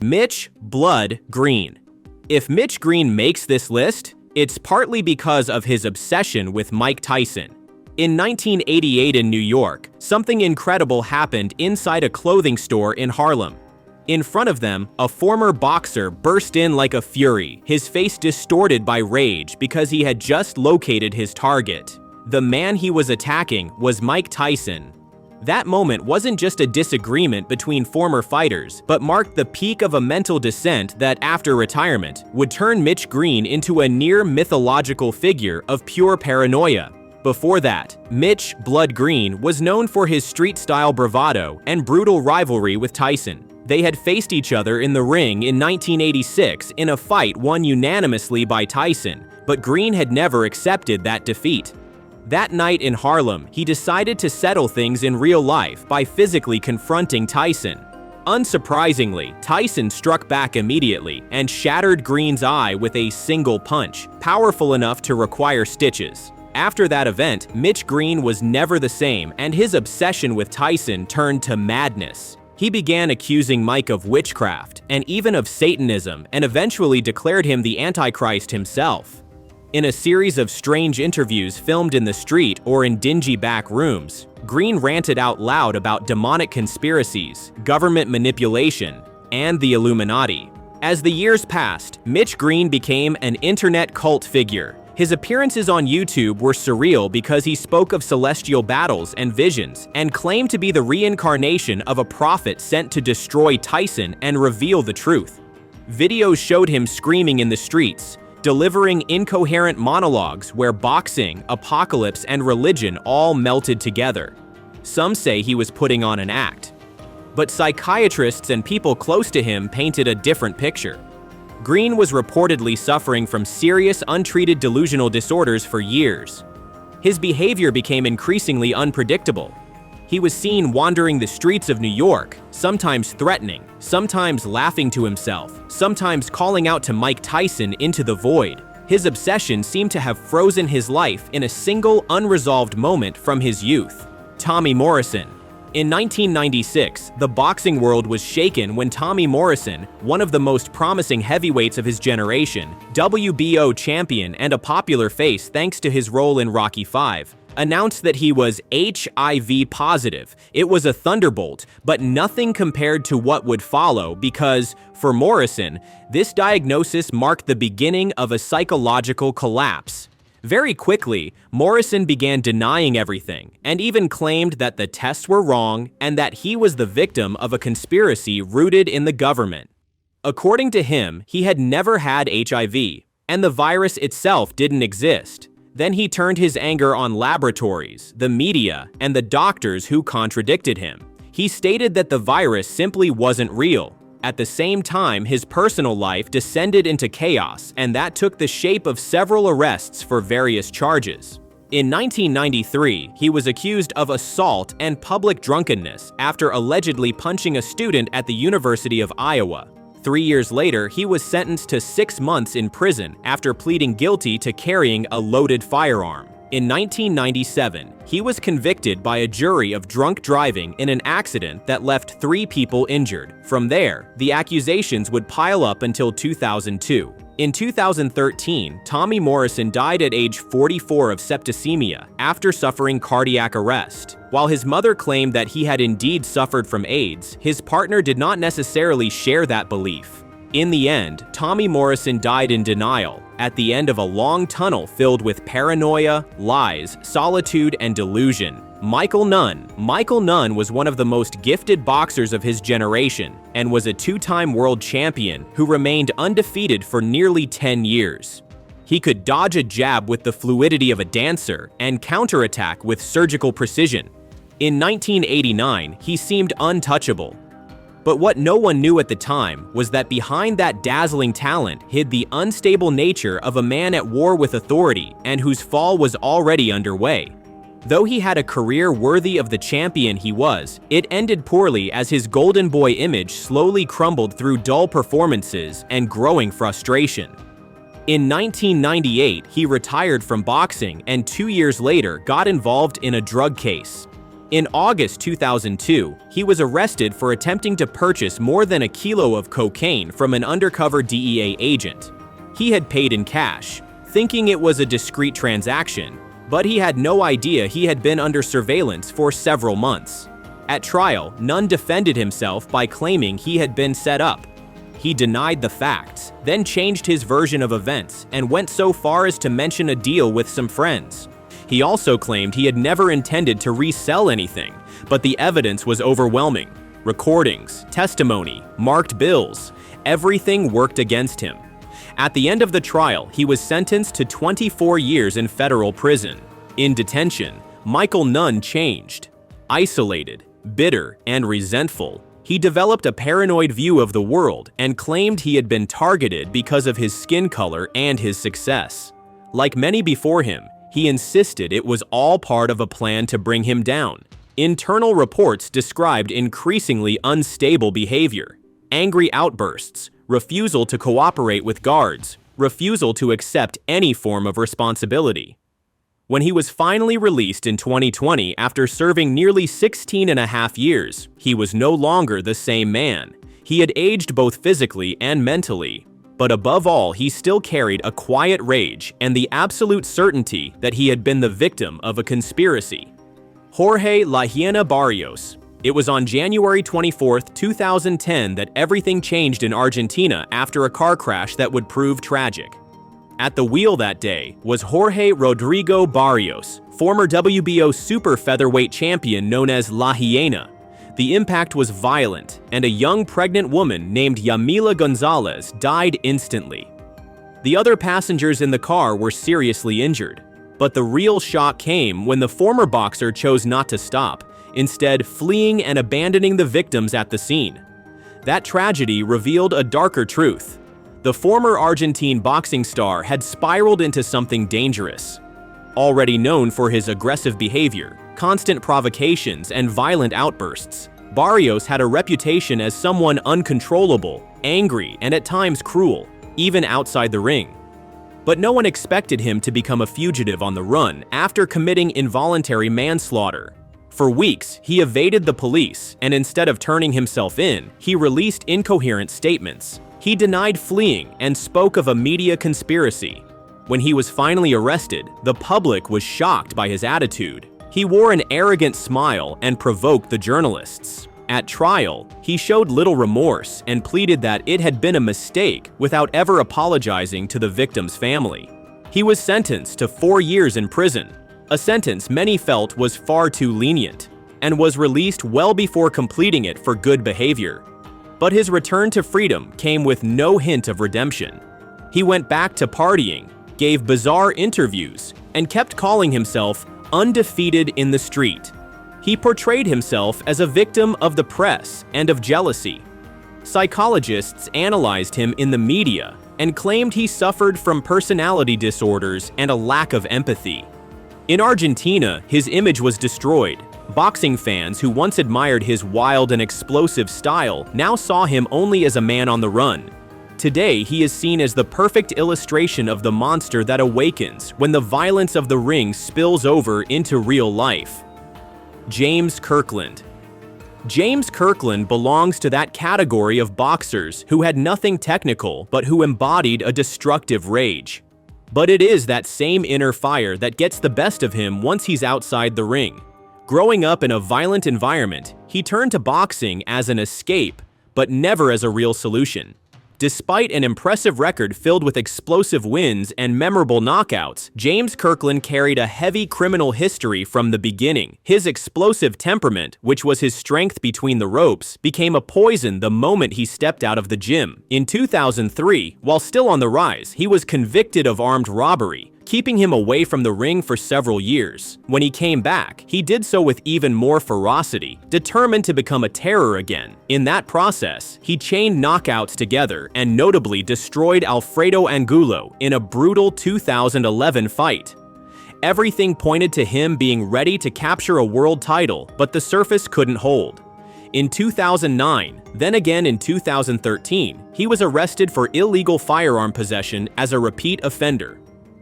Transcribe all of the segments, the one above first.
Mitch "Blood" Green. If Mitch Green makes this list, it's partly because of his obsession with Mike Tyson. In 1988 in New York, something incredible happened inside a clothing store in Harlem. In front of them, a former boxer burst in like a fury, his face distorted by rage because he had just located his target. The man he was attacking was Mike Tyson. That moment wasn't just a disagreement between former fighters, but marked the peak of a mental descent that, after retirement, would turn Mitch Green into a near-mythological figure of pure paranoia. Before that, Mitch "Blood" Green was known for his street-style bravado and brutal rivalry with Tyson. They had faced each other in the ring in 1986 in a fight won unanimously by Tyson, but Green had never accepted that defeat. That night in Harlem, he decided to settle things in real life by physically confronting Tyson. Unsurprisingly, Tyson struck back immediately and shattered Green's eye with a single punch, powerful enough to require stitches. After that event, Mitch Green was never the same, and his obsession with Tyson turned to madness. He began accusing Mike of witchcraft and even of Satanism, and eventually declared him the Antichrist himself. In a series of strange interviews filmed in the street or in dingy back rooms, Green ranted out loud about demonic conspiracies, government manipulation, and the Illuminati. As the years passed, Mitch Green became an internet cult figure. His appearances on YouTube were surreal because he spoke of celestial battles and visions and claimed to be the reincarnation of a prophet sent to destroy Tyson and reveal the truth. Videos showed him screaming in the streets, delivering incoherent monologues where boxing, apocalypse, and religion all melted together. Some say he was putting on an act. But psychiatrists and people close to him painted a different picture. Green was reportedly suffering from serious, untreated delusional disorders for years. His behavior became increasingly unpredictable. He was seen wandering the streets of New York, sometimes threatening, sometimes laughing to himself, sometimes calling out to Mike Tyson into the void. His obsession seemed to have frozen his life in a single, unresolved moment from his youth. Tommy Morrison. In 1996, the boxing world was shaken when Tommy Morrison, one of the most promising heavyweights of his generation, WBO champion and a popular face thanks to his role in Rocky V, announced that he was HIV positive. It was a thunderbolt, but nothing compared to what would follow because, for Morrison, this diagnosis marked the beginning of a psychological collapse. Very quickly, Morrison began denying everything and even claimed that the tests were wrong and that he was the victim of a conspiracy rooted in the government. According to him, he had never had HIV, and the virus itself didn't exist. Then he turned his anger on laboratories, the media, and the doctors who contradicted him. He stated that the virus simply wasn't real. At the same time, his personal life descended into chaos, and that took the shape of several arrests for various charges. In 1993, he was accused of assault and public drunkenness after allegedly punching a student at the University of Iowa. 3 years later, he was sentenced to 6 months in prison after pleading guilty to carrying a loaded firearm. In 1997, he was convicted by a jury of drunk driving in an accident that left 3 people injured. From there, the accusations would pile up until 2002. In 2013, Tommy Morrison died at age 44 of septicemia after suffering cardiac arrest. While his mother claimed that he had indeed suffered from AIDS, his partner did not necessarily share that belief. In the end, Tommy Morrison died in denial, at the end of a long tunnel filled with paranoia, lies, solitude, and delusion. Michael Nunn was one of the most gifted boxers of his generation and was a 2-time world champion who remained undefeated for nearly 10 years. He could dodge a jab with the fluidity of a dancer and counterattack with surgical precision. In 1989, he seemed untouchable. But what no one knew at the time was that behind that dazzling talent hid the unstable nature of a man at war with authority and whose fall was already underway. Though he had a career worthy of the champion he was, it ended poorly as his golden boy image slowly crumbled through dull performances and growing frustration. In 1998, he retired from boxing and 2 years later got involved in a drug case. In August 2002, he was arrested for attempting to purchase more than a kilo of cocaine from an undercover DEA agent. He had paid in cash, thinking it was a discreet transaction, but he had no idea he had been under surveillance for several months. At trial, Nunn defended himself by claiming he had been set up. He denied the facts, then changed his version of events and went so far as to mention a deal with some friends. He also claimed he had never intended to resell anything, but the evidence was overwhelming. Recordings, testimony, marked bills, everything worked against him. At the end of the trial, he was sentenced to 24 years in federal prison. In detention, Michael Nunn changed. Isolated, bitter, and resentful, he developed a paranoid view of the world and claimed he had been targeted because of his skin color and his success. Like many before him, he insisted it was all part of a plan to bring him down. Internal reports described increasingly unstable behavior, angry outbursts, refusal to cooperate with guards, refusal to accept any form of responsibility. When he was finally released in 2020 after serving nearly 16.5 years, he was no longer the same man. He had aged both physically and mentally. But above all, he still carried a quiet rage and the absolute certainty that he had been the victim of a conspiracy. Jorge "La Barios. It was on January 24, 2010 that everything changed in Argentina after a car crash that would prove tragic. At the wheel that day was Jorge Rodrigo Barios, former WBO super featherweight champion known as Laha. The impact was violent, and a young pregnant woman named Yamila Gonzalez died instantly. The other passengers in the car were seriously injured, but the real shock came when the former boxer chose not to stop, instead fleeing and abandoning the victims at the scene. That tragedy revealed a darker truth. The former Argentine boxing star had spiraled into something dangerous. Already known for his aggressive behavior, constant provocations, and violent outbursts, Barios had a reputation as someone uncontrollable, angry, and at times cruel, even outside the ring. But no one expected him to become a fugitive on the run after committing involuntary manslaughter. For weeks, he evaded the police, and instead of turning himself in, he released incoherent statements. He denied fleeing and spoke of a media conspiracy. When he was finally arrested, the public was shocked by his attitude. He wore an arrogant smile and provoked the journalists. At trial, he showed little remorse and pleaded that it had been a mistake without ever apologizing to the victim's family. He was sentenced to 4 years in prison, a sentence many felt was far too lenient, and was released well before completing it for good behavior. But his return to freedom came with no hint of redemption. He went back to partying, gave bizarre interviews, and kept calling himself undefeated in the street. He portrayed himself as a victim of the press and of jealousy. Psychologists analyzed him in the media and claimed he suffered from personality disorders and a lack of empathy. In Argentina, his image was destroyed. Boxing fans who once admired his wild and explosive style now saw him only as a man on the run. Today, he is seen as the perfect illustration of the monster that awakens when the violence of the ring spills over into real life. James Kirkland. James Kirkland belongs to that category of boxers who had nothing technical but who embodied a destructive rage. But it is that same inner fire that gets the best of him once he's outside the ring. Growing up in a violent environment, he turned to boxing as an escape, but never as a real solution. Despite an impressive record filled with explosive wins and memorable knockouts, James Kirkland carried a heavy criminal history from the beginning. His explosive temperament, which was his strength between the ropes, became a poison the moment he stepped out of the gym. In 2003, while still on the rise, he was convicted of armed robbery, keeping him away from the ring for several years. When he came back, he did so with even more ferocity, determined to become a terror again. In that process, he chained knockouts together and notably destroyed Alfredo Angulo in a brutal 2011 fight. Everything pointed to him being ready to capture a world title, but the surface couldn't hold. In 2009, then again in 2013, he was arrested for illegal firearm possession as a repeat offender.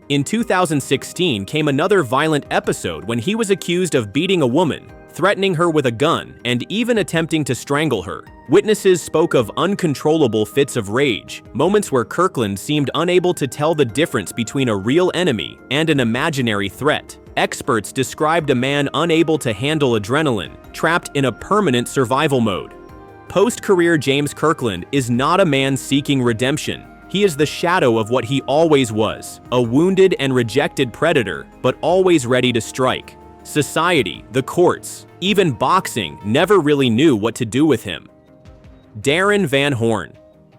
In 2016 came another violent episode when he was accused of beating a woman, threatening her with a gun and even attempting to strangle her. Witnesses spoke of uncontrollable fits of rage, moments where Kirkland seemed unable to tell the difference between a real enemy and an imaginary threat. Experts described a man unable to handle adrenaline, trapped in a permanent survival mode. Post-career James Kirkland is not a man seeking redemption. He is the shadow of what he always was, a wounded and rejected predator, but always ready to strike. Society, the courts, even boxing never really knew what to do with him. Darren Van Horn.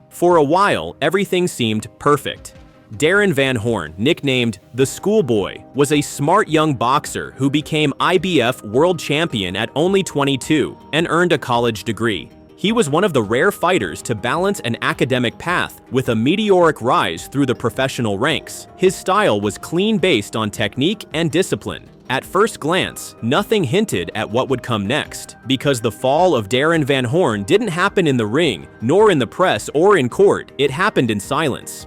For a while, everything seemed perfect. Darren Van Horn, nicknamed the Schoolboy, was a smart young boxer who became IBF world champion at only 22 and earned a college degree. He was one of the rare fighters to balance an academic path with a meteoric rise through the professional ranks. His style was clean, based on technique and discipline. At first glance, nothing hinted at what would come next, because the fall of Darren Van Horn didn't happen in the ring, nor in the press or in court. It happened in silence.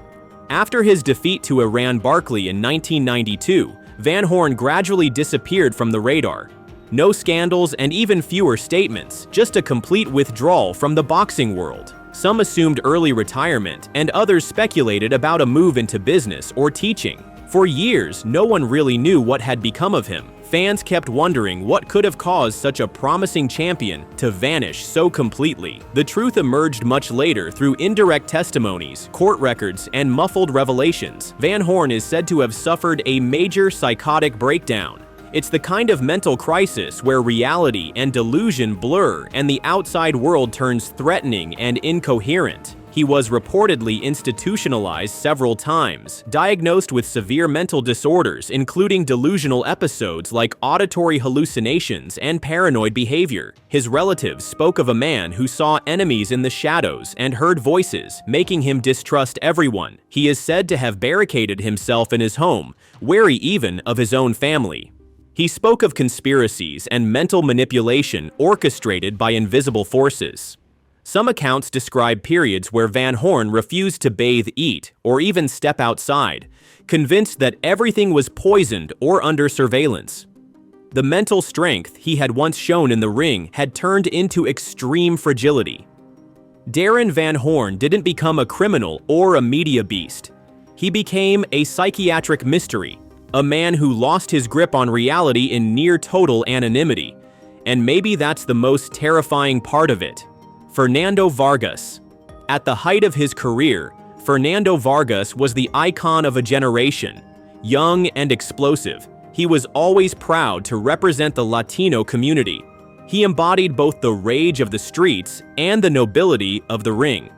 After his defeat to Iran Barkley in 1992, Van Horn gradually disappeared from the radar. No scandals and even fewer statements, just a complete withdrawal from the boxing world. Some assumed early retirement, and others speculated about a move into business or teaching. For years, no one really knew what had become of him. Fans kept wondering what could have caused such a promising champion to vanish so completely. The truth emerged much later through indirect testimonies, court records, and muffled revelations. Van Horn is said to have suffered a major psychotic breakdown. It's the kind of mental crisis where reality and delusion blur and the outside world turns threatening and incoherent. He was reportedly institutionalized several times, diagnosed with severe mental disorders, including delusional episodes like auditory hallucinations and paranoid behavior. His relatives spoke of a man who saw enemies in the shadows and heard voices, making him distrust everyone. He is said to have barricaded himself in his home, wary even of his own family. He spoke of conspiracies and mental manipulation orchestrated by invisible forces. Some accounts describe periods where Van Horn refused to bathe, eat, or even step outside, convinced that everything was poisoned or under surveillance. The mental strength he had once shown in the ring had turned into extreme fragility. Darren Van Horn didn't become a criminal or a media beast. He became a psychiatric mystery, a man who lost his grip on reality in near total anonymity. And maybe that's the most terrifying part of it. Fernando Vargas. At the height of his career, Fernando Vargas was the icon of a generation. Young and explosive, he was always proud to represent the Latino community. He embodied both the rage of the streets and the nobility of the ring.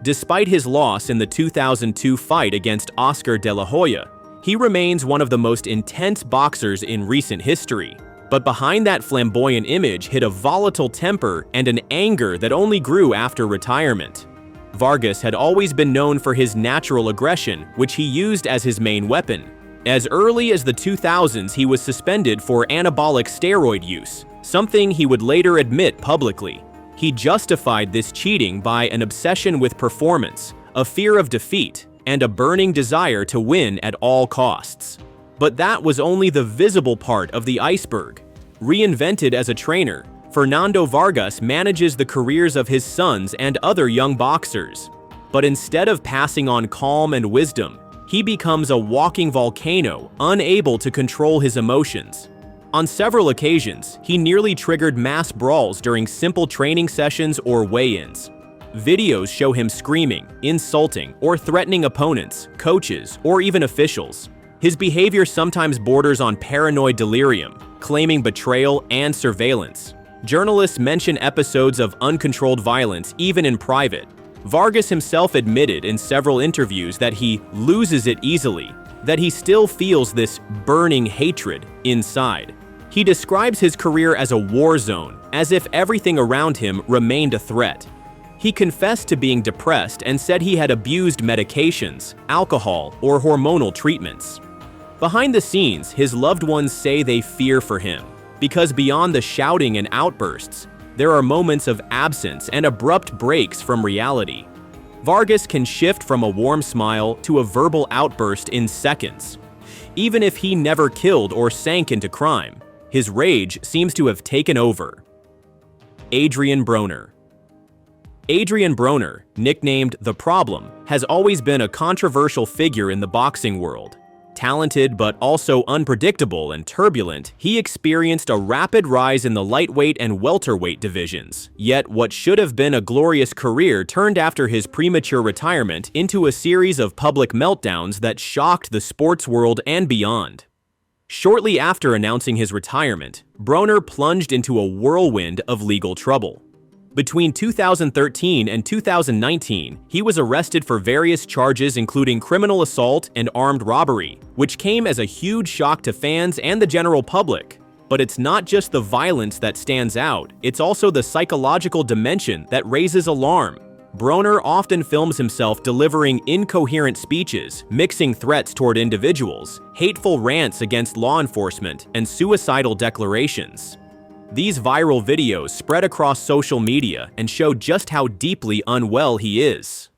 Despite his loss in the 2002 fight against Oscar de la Hoya, he remains one of the most intense boxers in recent history. But behind that flamboyant image hid a volatile temper and an anger that only grew after retirement. Vargas had always been known for his natural aggression, which he used as his main weapon. As early as the 2000s, he was suspended for anabolic steroid use, something he would later admit publicly. He justified this cheating by an obsession with performance, a fear of defeat, and a burning desire to win at all costs. But that was only the visible part of the iceberg. Reinvented as a trainer, Fernando Vargas manages the careers of his sons and other young boxers. But instead of passing on calm and wisdom, he becomes a walking volcano, unable to control his emotions. On several occasions, he nearly triggered mass brawls during simple training sessions or weigh-ins. Videos show him screaming, insulting, or threatening opponents, coaches, or even officials. His behavior sometimes borders on paranoid delirium, claiming betrayal and surveillance. Journalists mention episodes of uncontrolled violence even in private. Vargas himself admitted in several interviews that he loses it easily, that he still feels this burning hatred inside. He describes his career as a war zone, as if everything around him remained a threat. He confessed to being depressed and said he had abused medications, alcohol, or hormonal treatments. Behind the scenes, his loved ones say they fear for him, because beyond the shouting and outbursts, there are moments of absence and abrupt breaks from reality. Vargas can shift from a warm smile to a verbal outburst in seconds. Even if he never killed or sank into crime, His rage seems to have taken over. Adrien Broner. Adrien Broner, nicknamed The Problem, has always been a controversial figure in the boxing world. Talented but also unpredictable and turbulent, he experienced a rapid rise in the lightweight and welterweight divisions. Yet what should have been a glorious career turned after his premature retirement into a series of public meltdowns that shocked the sports world and beyond. Shortly after announcing his retirement, Broner plunged into a whirlwind of legal trouble. Between 2013 and 2019, he was arrested for various charges including criminal assault and armed robbery, which came as a huge shock to fans and the general public. But it's not just the violence that stands out, it's also the psychological dimension that raises alarm. Broner often films himself delivering incoherent speeches, mixing threats toward individuals, hateful rants against law enforcement, and suicidal declarations. These viral videos spread across social media and show just how deeply unwell he is.